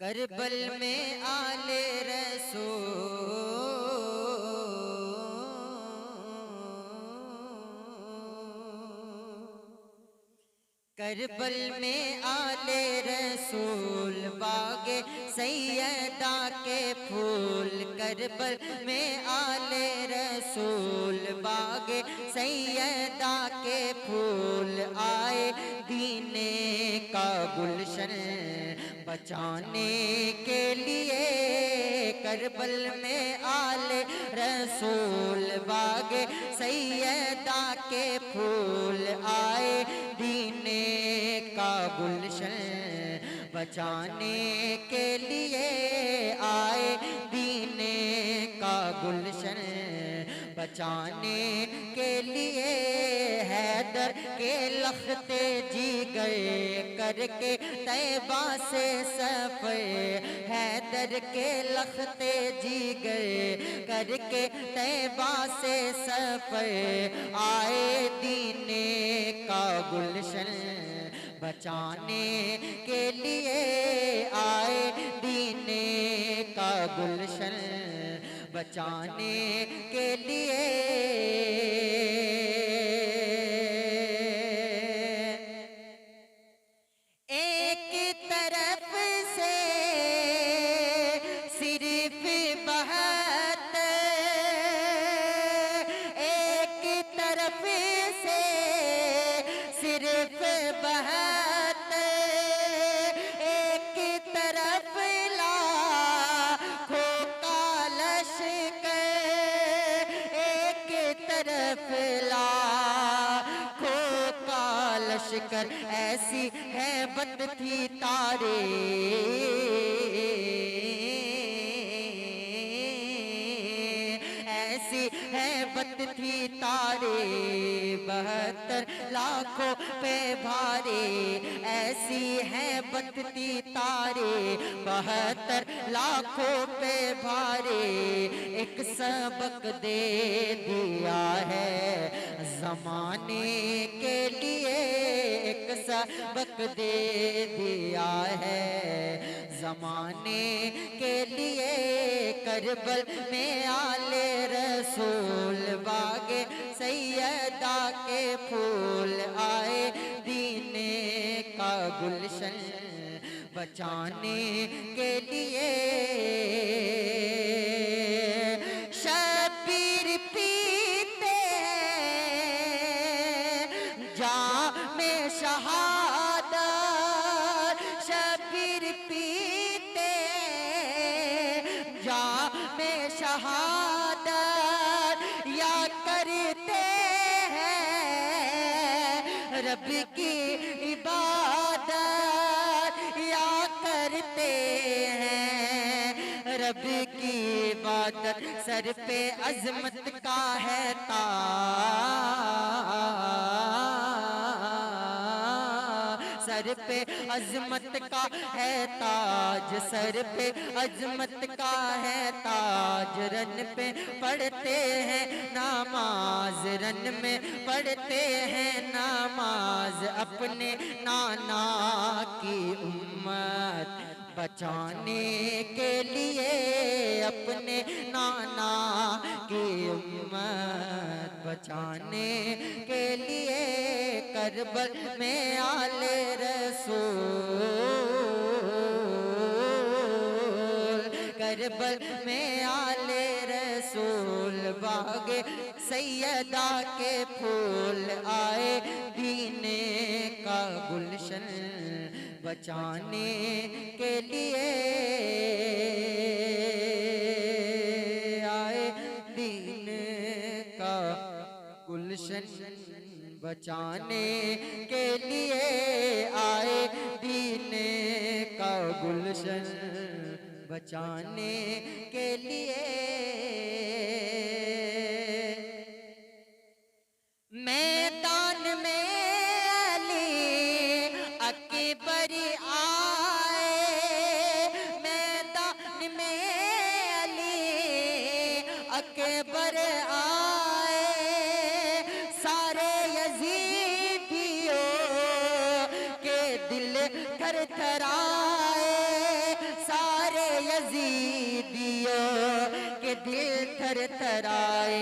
करबल में आले रसूल, करबल में आले रसूल, बागे सैयदा के फूल। करबल में आले रसूल, बागे सैयदा के फूल। आए दीने का गुलशन बचाने के लिए, करबल में आले रसूल, बागे सैयदा के फूल। आए दीने का गुलशन बचाने के लिए, आए दीने का गुलशन बचाने के लिए। हैदर के लखते जिगर करके तैबा से सफर, हैदर के लखते जिगर करके तैबा से सफर। आए दीने का गुलशन बचाने के लिए, आए दीने का गुलशन बचाने के लिए। एक तरफ से सिर्फ बहत, एक तरफ से सिर्फ बहत, एक तरफ लाखों का लश्कर, एक तरफ लाखों का लश्कर। ऐसी हैबत थी तारे, ऐसी हैबत थी तारे, 72 लाखों पे भारे। ऐसी हैबत थी तारे, 72 लाखों पे भारे। एक सबक दे दिया है ज़माने के लिए, एक सबक दे दिया है ज़माने के लिए। करबल में आले रसूल, बागे सैयदा के फूल। आए दीने का गुलशन बचाने के लिए। शबीर पीते जामे शहादत, शबीर पीते जामे शहादत। या करते हैं रब की इबादत, या करते हैं रब की इबादत। सर पे अजमत का है ताज, सर पे अजमत का है ताज, सर पे अजमत का है ताज। रन पे पढ़ते हैं नमाज, रन में पढ़ते हैं नमाज। अपने नाना की उम्मत बचाने के लिए, अपने नाना की उम्मत बचाने के लिए। करबल में आले रसूल, करबल में आले रसूल, बागे सैयदा के फूल। आए दीने का गुलशन बचाने के लिए, आए दीन का गुलशन बचाने के लिए, आए दीन का गुलशन बचाने के लिए। मैदान में अली अकबर आए, मैदान में अली अकबर आए। सारे यजीदियों के दिल थरथराए, यजीदियो के दिल थर थराए,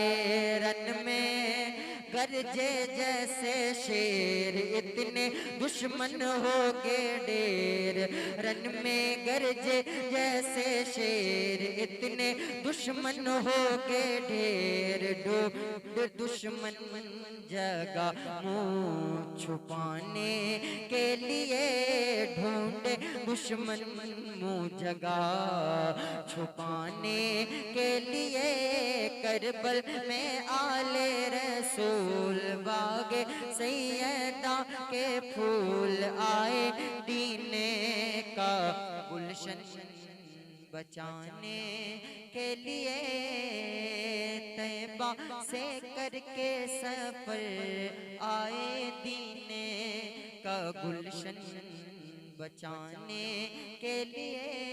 रन में गरजे जैसे शेर, इतने दुश्मन हो गए ढेर। रन में गरजे जैसे शेर, इतने दुश्मन हो गए ढेर। दुश्मन जगह मुंह छुपाने के लिए ढूंढे, दुश्मन मुंह जगह छुपाने के लिए। करबल में आले रसूल बागे सैयदा के फूल आए, दीने का गुलशन बचाने के लिए। तैबा से करके सफर आए, दीने का गुलशन बचाने के लिए।